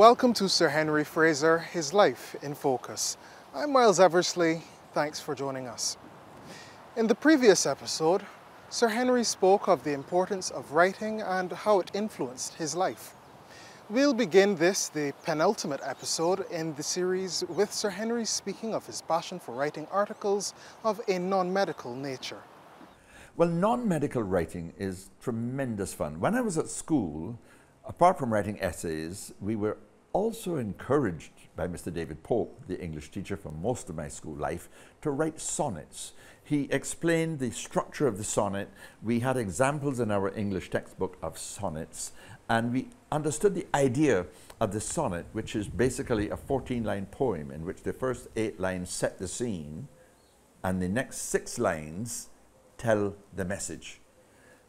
Welcome to Sir Henry Fraser, His Life in Focus. I'm Miles Eversley. Thanks for joining us. In the previous episode, Sir Henry spoke of the importance of writing and how it influenced his life. We'll begin this, the penultimate episode in the series, with Sir Henry speaking of his passion for writing articles of a non-medical nature. Well, non-medical writing is tremendous fun. When I was at school, apart from writing essays, we were also encouraged by Mr. David Pope, the English teacher for most of my school life, to write sonnets. He explained the structure of the sonnet. We had examples in our English textbook of sonnets, and we understood the idea of the sonnet, which is basically a 14-line poem in which the first 8 lines set the scene and the next 6 lines tell the message.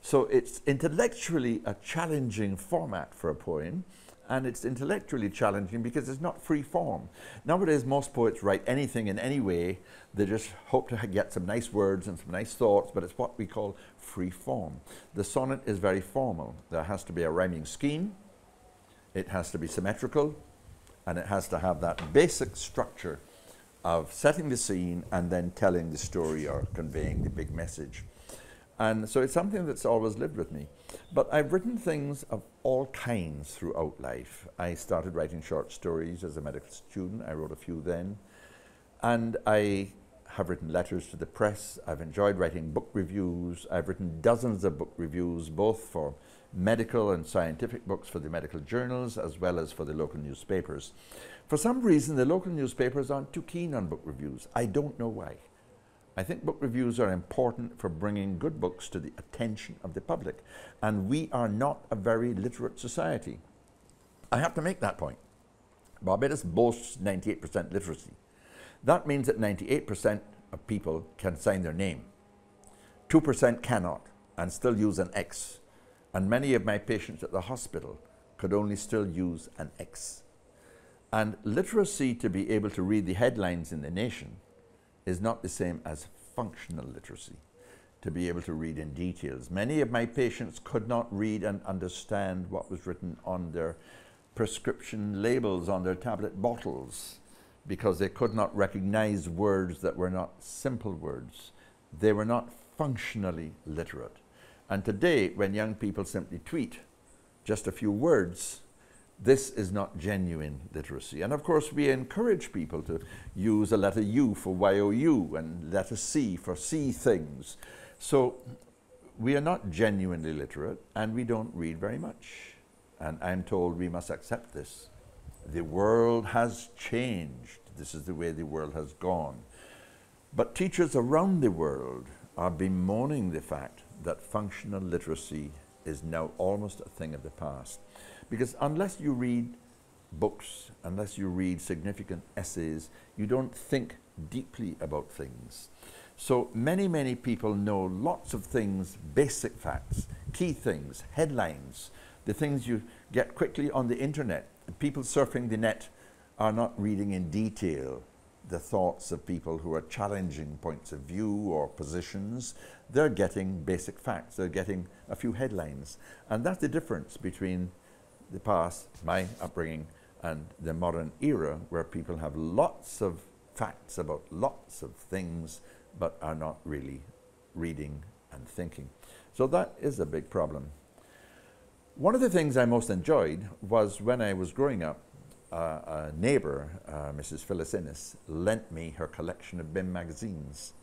So it's intellectually a challenging format for a poem, and it's intellectually challenging because it's not free form. Nowadays, most poets write anything in any way. They just hope to get some nice words and some nice thoughts, but it's what we call free form. The sonnet is very formal. There has to be a rhyming scheme, it has to be symmetrical, and it has to have that basic structure of setting the scene and then telling the story or conveying the big message. And so it's something that's always lived with me. But I've written things of all kinds throughout life. I started writing short stories as a medical student. I wrote a few then. And I have written letters to the press. I've enjoyed writing book reviews. I've written dozens of book reviews, both for medical and scientific books for the medical journals, as well as for the local newspapers. For some reason, the local newspapers aren't too keen on book reviews. I don't know why. I think book reviews are important for bringing good books to the attention of the public. And we are not a very literate society. I have to make that point. Barbados boasts 98% literacy. That means that 98% of people can sign their name. 2% cannot and still use an X. And many of my patients at the hospital could only still use an X. And literacy, to be able to read the headlines in the nation, is not the same as functional literacy, to be able to read in details. Many of my patients could not read and understand what was written on their prescription labels, on their tablet bottles, because they could not recognize words that were not simple words. They were not functionally literate. And today, when young people simply tweet just a few words, this is not genuine literacy. And of course, we encourage people to use a letter U for YOU and letter C for see things. So we are not genuinely literate, and we don't read very much. And I'm told we must accept this. The world has changed. This is the way the world has gone. But teachers around the world are bemoaning the fact that functional literacy is now almost a thing of the past. Because unless you read books, unless you read significant essays, you don't think deeply about things. So many people know lots of things, basic facts, key things, headlines, the things you get quickly on the internet. People surfing the net are not reading in detail the thoughts of people who are challenging points of view or positions. They're getting basic facts. They're getting a few headlines. And that's the difference between the past, my upbringing, and the modern era, where people have lots of facts about lots of things, but are not really reading and thinking. So that is a big problem. One of the things I most enjoyed was when I was growing up, a neighbor, Mrs. Phyllis Innes, lent me her collection of BIM magazines.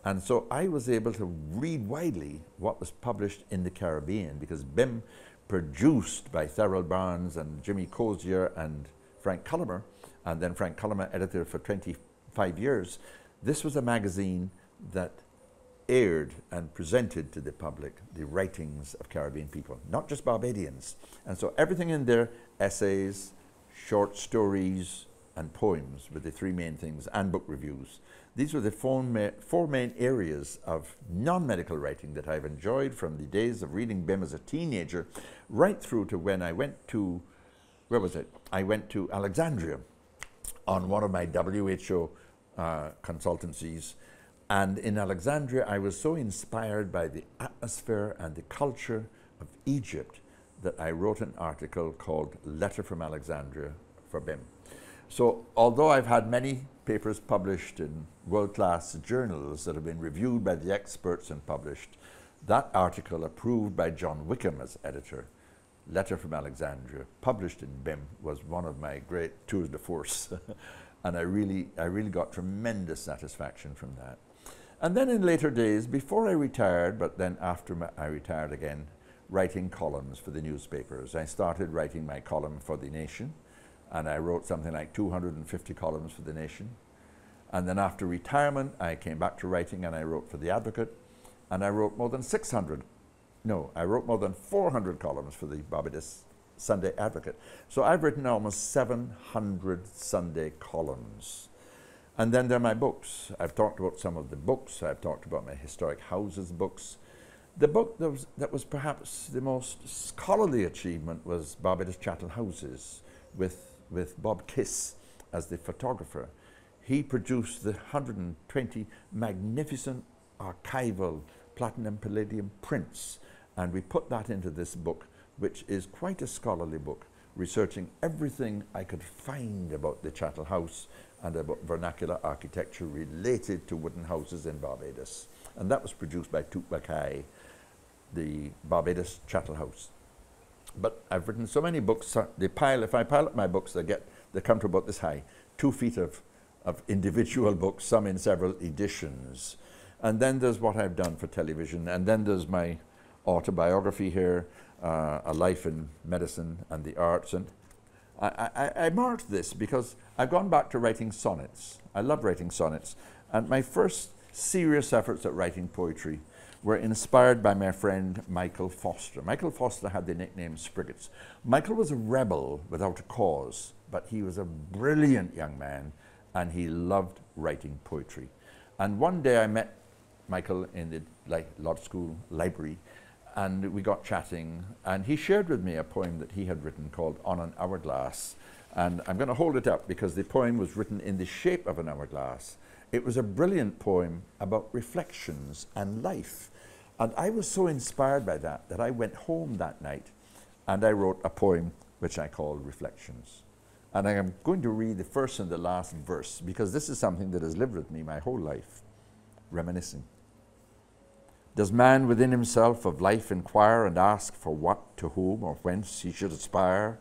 And so I was able to read widely what was published in the Caribbean, because BIM, produced by Thurl Barnes and Jimmy Cozier and Frank Cullimer, and then Frank Cullimer edited for 25 years, this was a magazine that aired and presented to the public the writings of Caribbean people, not just Barbadians. And so everything in there, essays, short stories, and poems were the 3 main things, and book reviews. These were the 4 main areas of non-medical writing that I've enjoyed from the days of reading BIM as a teenager right through to when I went to, where was it? I went to Alexandria on one of my WHO consultancies. And in Alexandria, I was so inspired by the atmosphere and the culture of Egypt that I wrote an article called Letter from Alexandria for BIM. So although I've had many papers published in world-class journals that have been reviewed by the experts and published, that article approved by John Wickham as editor, Letter from Alexandria, published in BIM, was one of my great tours de force. And I really got tremendous satisfaction from that. And then in later days, before I retired, but then after I retired again, writing columns for the newspapers. I started writing my column for The Nation, and I wrote something like 250 columns for The Nation. And then after retirement, I came back to writing and I wrote for The Advocate, and I wrote more than 400 columns for the Barbados Sunday Advocate. So I've written almost 700 Sunday columns. And then there are my books. I've talked about some of the books. I've talked about my historic houses books. The book that was perhaps the most scholarly achievement was Barbados Chattel Houses with Bob Kiss as the photographer. He produced the 120 magnificent archival platinum palladium prints, and we put that into this book, which is quite a scholarly book, researching everything I could find about the Chattel House and about vernacular architecture related to wooden houses in Barbados. And that was produced by Tutbakai, the Barbados Chattel House. But I've written so many books, if I pile up my books, they come to about this high, 2 feet of individual books, some in several editions. And then there's what I've done for television, and then there's my autobiography here, A Life in Medicine and the Arts. And I marked this because I've gone back to writing sonnets. I love writing sonnets. And my first serious efforts at writing poetry were inspired by my friend Michael Foster. Michael Foster had the nickname Spriggets. Michael was a rebel without a cause, but he was a brilliant young man, and he loved writing poetry. And one day I met Michael in the Lodge School library, and we got chatting, and he shared with me a poem that he had written called On an Hourglass. And I'm going to hold it up because the poem was written in the shape of an hourglass. It was a brilliant poem about reflections and life. And I was so inspired by that I went home that night and I wrote a poem which I called Reflections. And I am going to read the first and the last verse because this is something that has lived with me my whole life, reminiscing. Does man within himself of life inquire and ask for what, to whom, or whence he should aspire?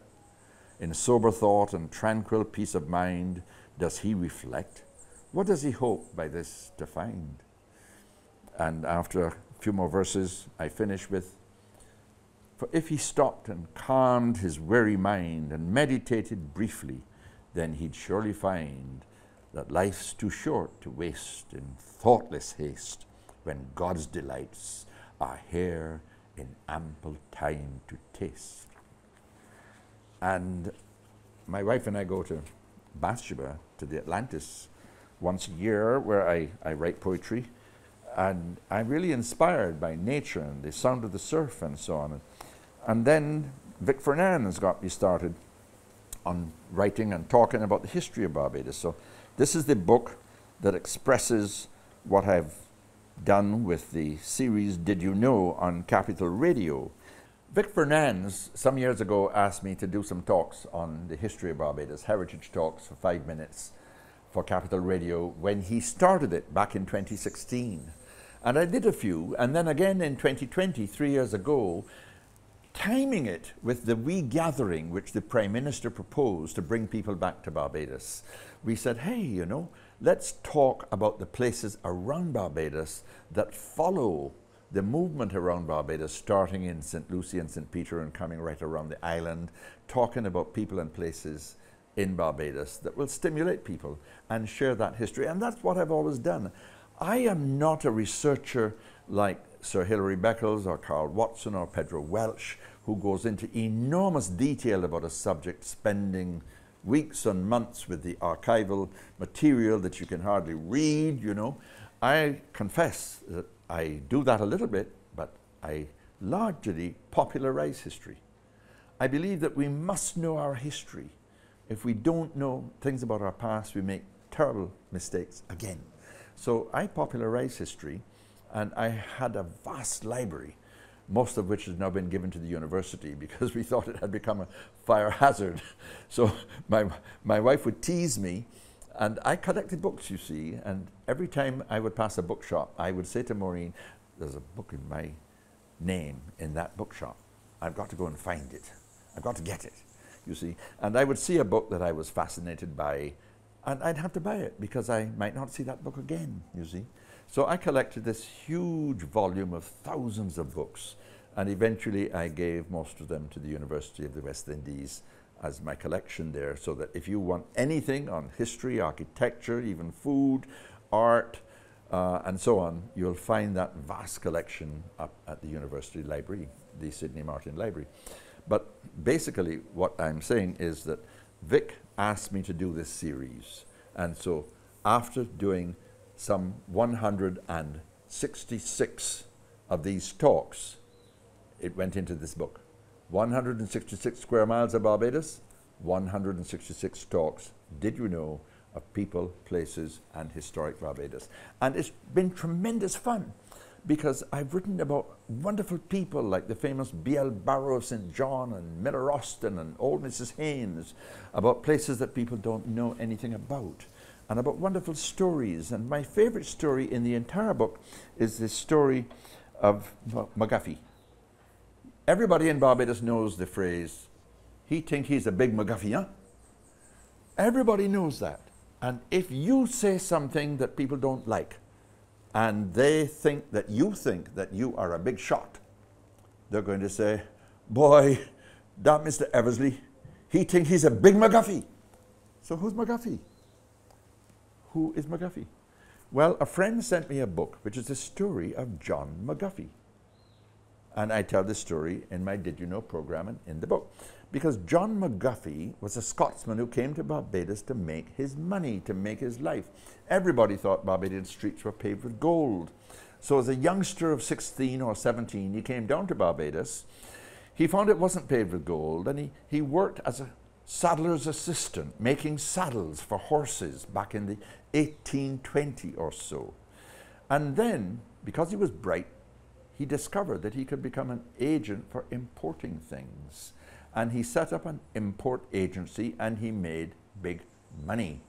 In sober thought and tranquil peace of mind, does he reflect? What does he hope by this to find? And after a few more verses, I finish with, for if he stopped and calmed his weary mind and meditated briefly, then he'd surely find that life's too short to waste in thoughtless haste, when God's delights are here in ample time to taste. And my wife and I go to Bathsheba, to the Atlantis, once a year, where I write poetry. And I'm really inspired by nature and the sound of the surf and so on. And then Vic Fernandez got me started on writing and talking about the history of Barbados. So this is the book that expresses what I've done with the series Did You Know on Capital Radio. Vic Fernandez some years ago asked me to do some talks on the history of Barbados, heritage talks for 5 minutes for Capital Radio when he started it back in 2016. And I did a few, and then again in 2020, 3 years ago, timing it with the regathering which the Prime Minister proposed to bring people back to Barbados. We said, hey, you know, let's talk about the places around Barbados that follow the movement around Barbados, starting in St. Lucie and St. Peter and coming right around the island, talking about people and places in Barbados that will stimulate people and share that history. And that's what I've always done. I am not a researcher like Sir Hilary Beckles or Carl Watson or Pedro Welch, who goes into enormous detail about a subject, spending weeks and months with the archival material that you can hardly read, you know. I confess that I do that a little bit, but I largely popularize history. I believe that we must know our history. If we don't know things about our past, we make terrible mistakes again. So I popularize history, and I had a vast library. most of which has now been given to the university because we thought it had become a fire hazard. So my wife would tease me, and I collected books, you see, and every time I would pass a bookshop, I would say to Maureen, there's a book in my name in that bookshop. I've got to go and find it. I've got to get it, you see. And I would see a book that I was fascinated by, and I'd have to buy it because I might not see that book again, you see. So I collected this huge volume of thousands of books, and eventually I gave most of them to the University of the West Indies as my collection there, so that if you want anything on history, architecture, even food, art, and so on, you'll find that vast collection up at the University Library, the Sidney Martin Library. But basically what I'm saying is that Vic asked me to do this series, and so after doing some 166 of these talks, it went into this book. 166 square miles of Barbados, 166 talks, did you know, of people, places, and historic Barbados. And it's been tremendous fun because I've written about wonderful people like the famous B.L. Barrow of St. John and Miller Austin and old Mrs. Haynes, about places that people don't know anything about, and about wonderful stories. And my favorite story in the entire book is the story of McGuffey. Everybody in Barbados knows the phrase, he think he's a big McGuffey, huh? Everybody knows that. And if you say something that people don't like, and they think that you are a big shot, they're going to say, boy, that Mr. Eversley, he think he's a big McGuffey. So who's McGuffey? Who is McGuffey? Well, a friend sent me a book, which is the story of John McGuffey. And I tell this story in my Did You Know program and in the book. Because John McGuffey was a Scotsman who came to Barbados to make his money, to make his life. Everybody thought Barbadian streets were paved with gold. So as a youngster of 16 or 17, he came down to Barbados. He found it wasn't paved with gold, and he worked as a saddler's assistant, making saddles for horses back in the 1820 or so. And then, because he was bright, he discovered that he could become an agent for importing things. And he set up an import agency, and he made big money.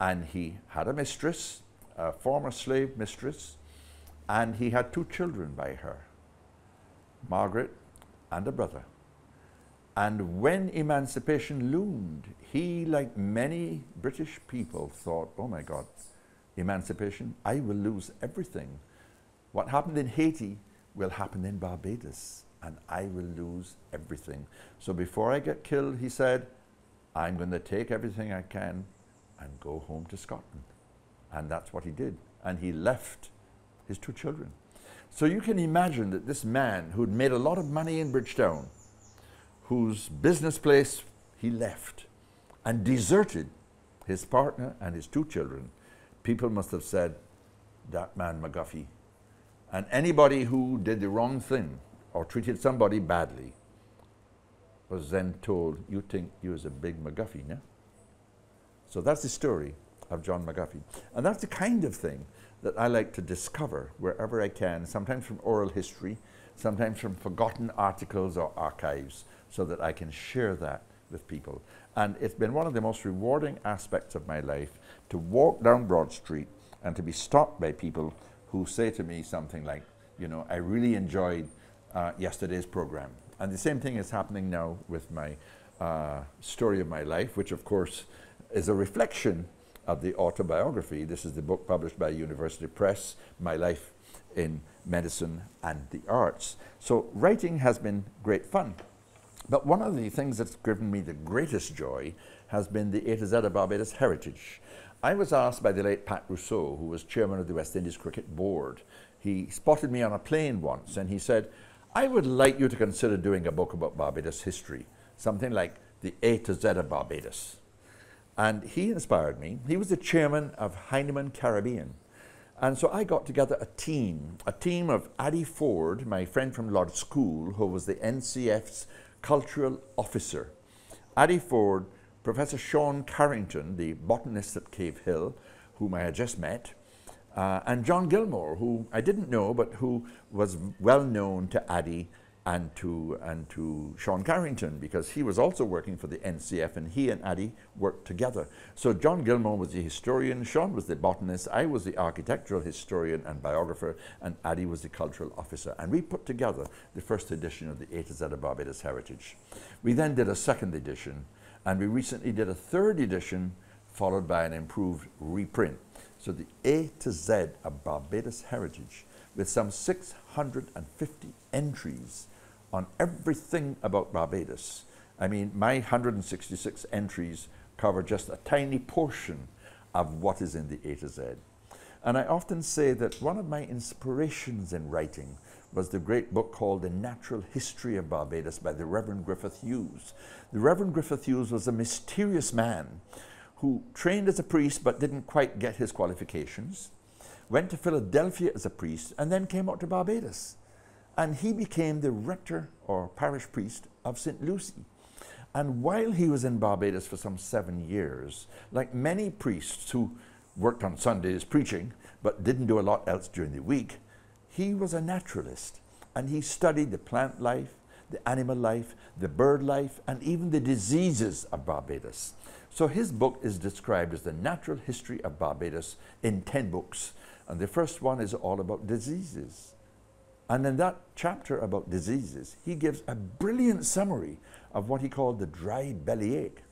And he had a mistress, a former slave mistress, and he had 2 children by her, Margaret and a brother. And when emancipation loomed, he, like many British people, thought, oh my God, emancipation, I will lose everything. What happened in Haiti will happen in Barbados, and I will lose everything. So before I get killed, he said, I'm going to take everything I can and go home to Scotland. And that's what he did. And he left his 2 children. So you can imagine that this man who'd made a lot of money in Bridgetown, whose business place he left and deserted his partner and his 2 children, people must have said, that man McGuffey. And anybody who did the wrong thing or treated somebody badly was then told, you think you was a big McGuffey, no? So that's the story of John McGuffey. And that's the kind of thing that I like to discover wherever I can, sometimes from oral history, sometimes from forgotten articles or archives, so that I can share that with people. And it's been one of the most rewarding aspects of my life to walk down Broad Street and to be stopped by people who say to me something like, you know, I really enjoyed yesterday's program. And the same thing is happening now with my story of my life, which of course is a reflection of the autobiography. This is the book published by University Press, My Life in Medicine and the Arts. So writing has been great fun. But one of the things that's given me the greatest joy has been the A to Z of Barbados heritage. I was asked by the late Pat Rousseau, who was chairman of the West Indies Cricket Board. He spotted me on a plane once and he said, I would like you to consider doing a book about Barbados history, something like the A to Z of Barbados. And he inspired me. He was the chairman of Heinemann Caribbean. And so I got together a team of Addie Ford, my friend from Lord School, who was the NCF's cultural officer. Addie Ford, Professor Sean Carrington, the botanist at Cave Hill, whom I had just met, and John Gilmore, who I didn't know, but who was well known to Addie and to Sean Carrington, because he was also working for the NCF, and he and Addie worked together. So John Gilmore was the historian, Sean was the botanist, I was the architectural historian and biographer, and Addie was the cultural officer. And we put together the first edition of the A to Z of Barbados Heritage. We then did a second edition, and we recently did a third edition, followed by an improved reprint. So the A to Z of Barbados Heritage, with some 650 entries on everything about Barbados. I mean, my 166 entries cover just a tiny portion of what is in the A to Z. And I often say that one of my inspirations in writing was the great book called The Natural History of Barbados by the Reverend Griffith Hughes. The Reverend Griffith Hughes was a mysterious man who trained as a priest but didn't quite get his qualifications, went to Philadelphia as a priest, and then came out to Barbados. And he became the rector or parish priest of St. Lucie. And while he was in Barbados for some 7 years, like many priests who worked on Sundays preaching but didn't do a lot else during the week, he was a naturalist. And he studied the plant life, the animal life, the bird life, and even the diseases of Barbados. So his book is described as The Natural History of Barbados in 10 books. And the first one is all about diseases. And in that chapter about diseases, he gives a brilliant summary of what he called the dry bellyache.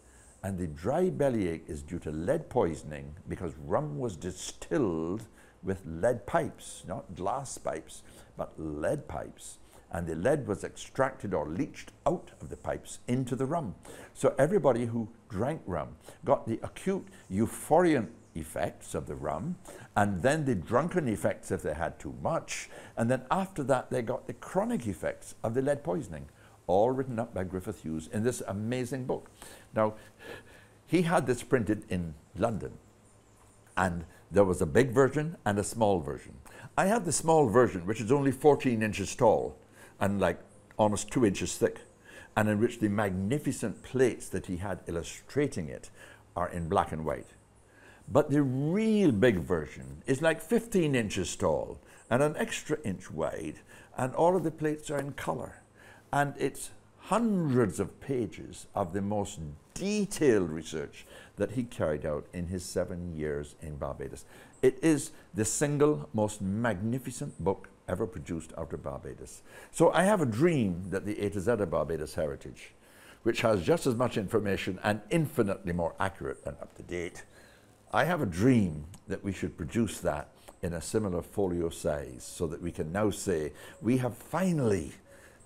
And the dry bellyache is due to lead poisoning because rum was distilled with lead pipes, not glass pipes, but lead pipes. And the lead was extracted or leached out of the pipes into the rum. So everybody who drank rum got the acute euphoriant effects of the rum, and then the drunken effects if they had too much, and then after that they got the chronic effects of the lead poisoning, all written up by Griffith Hughes in this amazing book. Now, he had this printed in London, and there was a big version and a small version. I had the small version, which is only 14 inches tall and like almost 2 inches thick, and in which the magnificent plates that he had illustrating it are in black and white. But the real big version is like 15 inches tall and an extra inch wide, and all of the plates are in color. And it's hundreds of pages of the most detailed research that he carried out in his 7 years in Barbados. It is the single most magnificent book ever produced out of Barbados. So I have a dream that the A to Z of Barbados Heritage, which has just as much information and infinitely more accurate and up to date, I have a dream that we should produce that in a similar folio size so that we can now say we have finally,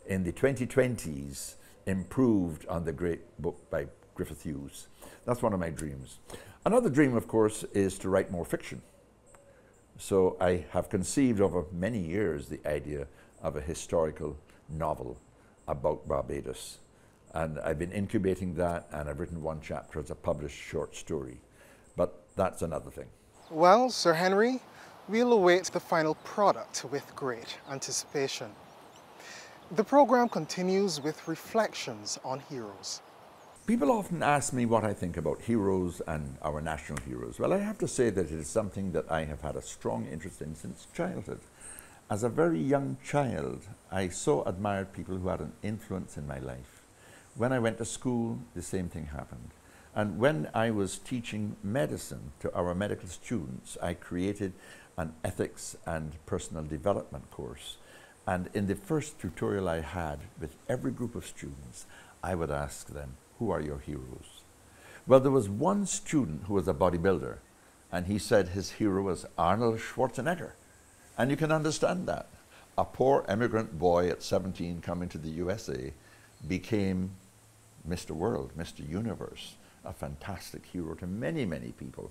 in the 2020s, improved on the great book by Griffith Hughes. That's one of my dreams. Another dream, of course, is to write more fiction. So I have conceived over many years the idea of a historical novel about Barbados. And I've been incubating that, and I've written one chapter as a published short story. But that's another thing. Well, Sir Henry, we'll await the final product with great anticipation. The program continues with reflections on heroes. People often ask me what I think about heroes and our national heroes. Well, I have to say that it is something that I have had a strong interest in since childhood. As a very young child, I so admired people who had an influence in my life. When I went to school, the same thing happened. And when I was teaching medicine to our medical students, I created an ethics and personal development course. And in the first tutorial I had with every group of students, I would ask them, who are your heroes? Well, there was one student who was a bodybuilder, and he said his hero was Arnold Schwarzenegger. And you can understand that. A poor immigrant boy at 17 coming to the USA became Mr. World, Mr. Universe, a fantastic hero to many, many people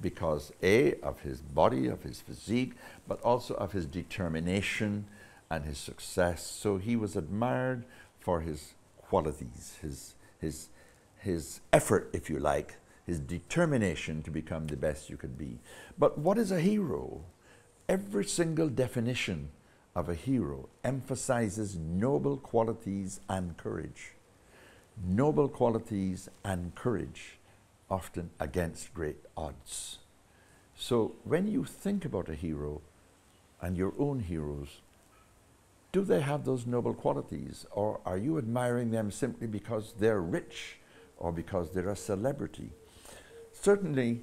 because A, of his body, of his physique, but also of his determination and his success. So he was admired for his qualities, his effort, if you like, his determination to become the best you could be. But what is a hero? Every single definition of a hero emphasizes noble qualities and courage. Noble qualities and courage, often against great odds. So when you think about a hero and your own heroes, do they have those noble qualities, or are you admiring them simply because they're rich or because they're a celebrity? Certainly,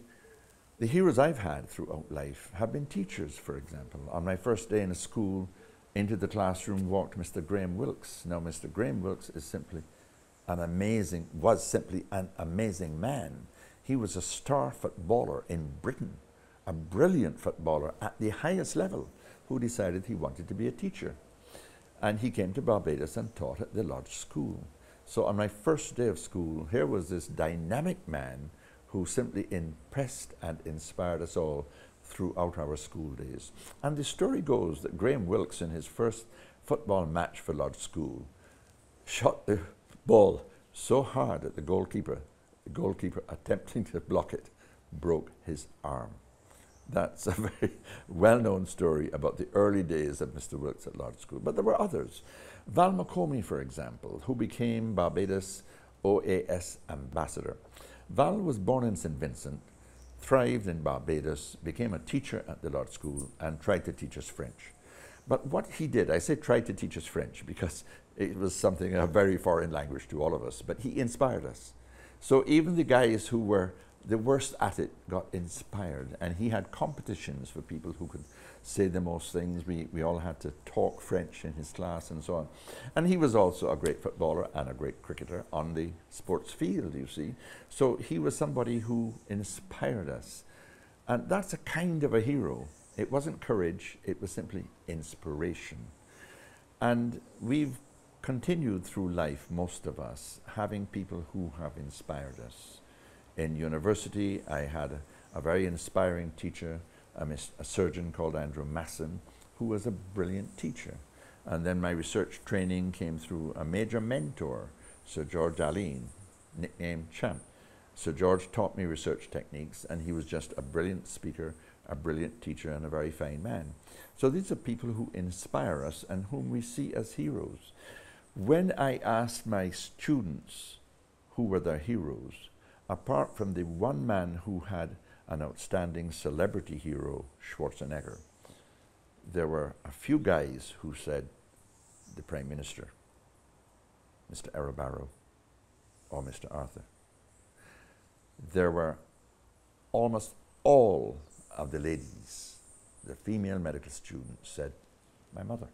the heroes I've had throughout life have been teachers, for example. On my first day in a school, into the classroom walked Mr. Graham Wilkes. Now, Mr. Graham Wilkes was simply an amazing man. He was a star footballer in Britain, a brilliant footballer at the highest level, who decided he wanted to be a teacher. And he came to Barbados and taught at the Lodge School. So on my first day of school, here was this dynamic man who simply impressed and inspired us all throughout our school days. And the story goes that Graham Wilkes, in his first football match for Lodge School, shot the ball so hard at the goalkeeper attempting to block it broke his arm. That's a very well-known story about the early days of Mr. Wilkes at Lodge School. But there were others. Val McComey, for example, who became Barbados OAS ambassador. Val was born in St. Vincent, thrived in Barbados, became a teacher at the Lodge School, and tried to teach us French. But what he did, I say tried to teach us French because it was something, a very foreign language to all of us, but he inspired us. So even the guys who were the worst at it got inspired, and he had competitions for people who could say the most things. We all had to talk French in his class and so on. And he was also a great footballer and a great cricketer on the sports field, you see. So he was somebody who inspired us. And that's a kind of a hero. It wasn't courage, it was simply inspiration. And we've continued through life, most of us, having people who have inspired us. In university, I had a very inspiring teacher, a surgeon called Andrew Masson, who was a brilliant teacher. And then my research training came through a major mentor, Sir George Alleyne, nicknamed Champ. Sir George taught me research techniques, and he was just a brilliant speaker, a brilliant teacher, and a very fine man. So these are people who inspire us and whom we see as heroes. When I asked my students who were their heroes, apart from the one man who had an outstanding celebrity hero, Schwarzenegger, there were a few guys who said the Prime Minister, Mr. Errol Barrow, or Mr. Arthur. There were almost all of the ladies, the female medical students, said, my mother.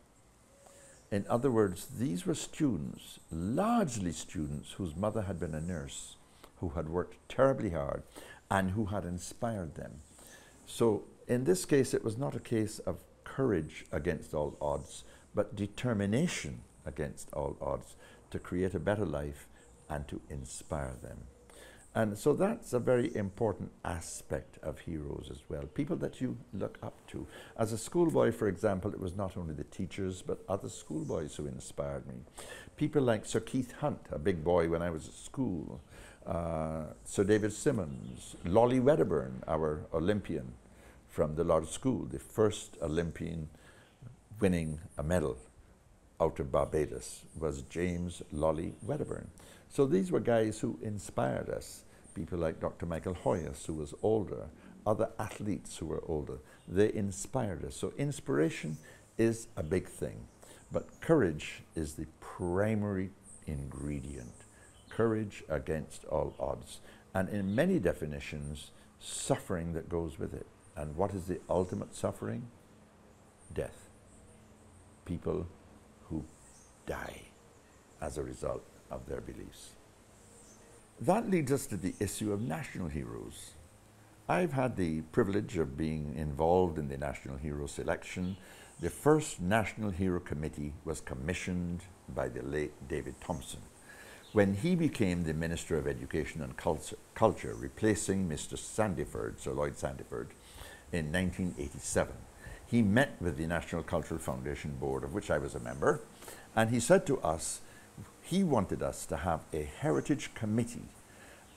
In other words, these were students, largely students whose mother had been a nurse, who had worked terribly hard and who had inspired them. So in this case, it was not a case of courage against all odds, but determination against all odds to create a better life and to inspire them. And so that's a very important aspect of heroes as well, people that you look up to. As a schoolboy, for example, it was not only the teachers, but other schoolboys who inspired me. People like Sir Keith Hunt, a big boy when I was at school, Sir David Simmons, Lolly Wedderburn, our Olympian from the Lodge School, the first Olympian winning a medal out of Barbados was James Lolly Wedderburn. So these were guys who inspired us. People like Dr. Michael Hoyas, who was older, other athletes who were older. They inspired us. So inspiration is a big thing, but courage is the primary ingredient. Courage against all odds. And in many definitions, suffering that goes with it. And what is the ultimate suffering? Death. People who die as a result of their beliefs. That leads us to the issue of national heroes. I've had the privilege of being involved in the National Hero selection. The first National Hero Committee was commissioned by the late David Thompson when he became the Minister of Education and Culture, replacing Mr. Sandiford, Sir Lloyd Sandiford, in 1987. He met with the National Cultural Foundation Board, of which I was a member, and he said to us, he wanted us to have a heritage committee,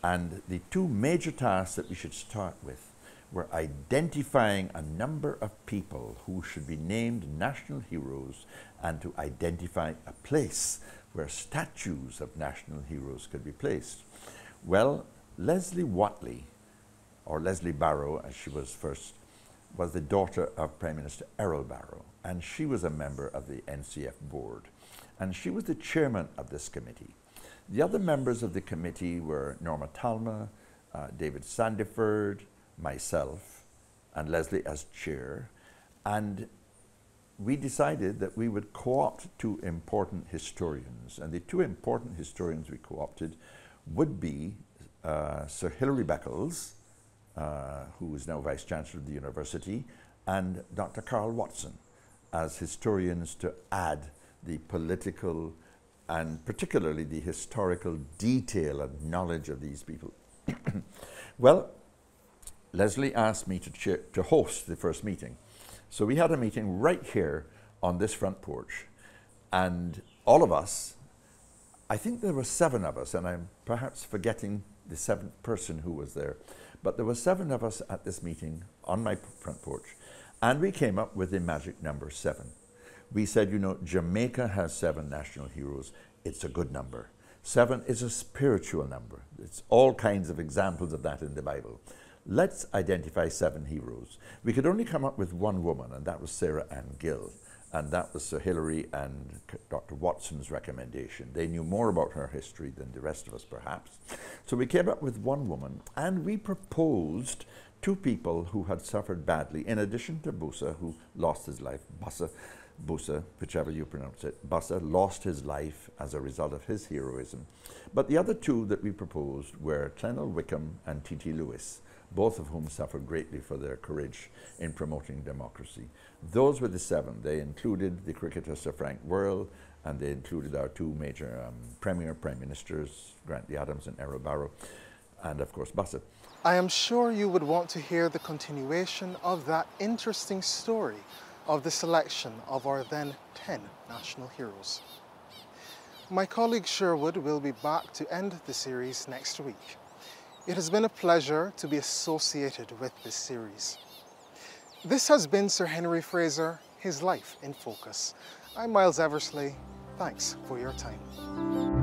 and the two major tasks that we should start with were identifying a number of people who should be named national heroes and to identify a place where statues of national heroes could be placed. Well, Leslie Watley or Leslie Barrow, as she was first, was the daughter of Prime Minister Errol Barrow, and she was a member of the NCF board, and she was the chairman of this committee. The other members of the committee were Norma Talma, David Sandiford, myself, and Leslie as chair, and we decided that we would co-opt two important historians, and the two important historians we co-opted would be Sir Hilary Beckles, who is now Vice Chancellor of the University, and Dr. Carl Watson as historians to add the political and particularly the historical detail and knowledge of these people. Well, Leslie asked me to host the first meeting. So we had a meeting right here on this front porch, and all of us, I think there were 7 of us, and I'm perhaps forgetting the 7th person who was there, but there were 7 of us at this meeting on my front porch, and we came up with the magic number 7. We said, you know, Jamaica has 7 national heroes. It's a good number. 7 is a spiritual number. It's all kinds of examples of that in the Bible. Let's identify 7 heroes. We could only come up with 1 woman, and that was Sarah Ann Gill, and that was Sir Hilary and Dr. Watson's recommendation. They knew more about her history than the rest of us, perhaps. So we came up with 1 woman, and we proposed 2 people who had suffered badly, in addition to Busa, who lost his life. Busa, whichever you pronounce it, Busa lost his life as a result of his heroism. But the other 2 that we proposed were Clennell Wickham and T.T. Lewis, both of whom suffered greatly for their courage in promoting democracy. Those were the 7. They included the cricketer Sir Frank Worrell, and they included our 2 major Prime Ministers, Grantley Adams and Errol Barrow, and of course Busa. I am sure you would want to hear the continuation of that interesting story of the selection of our then 10 national heroes. My colleague Sherwood will be back to end the series next week. It has been a pleasure to be associated with this series. This has been Sir Henry Fraser, His Life in Focus. I'm Miles Eversley. Thanks for your time.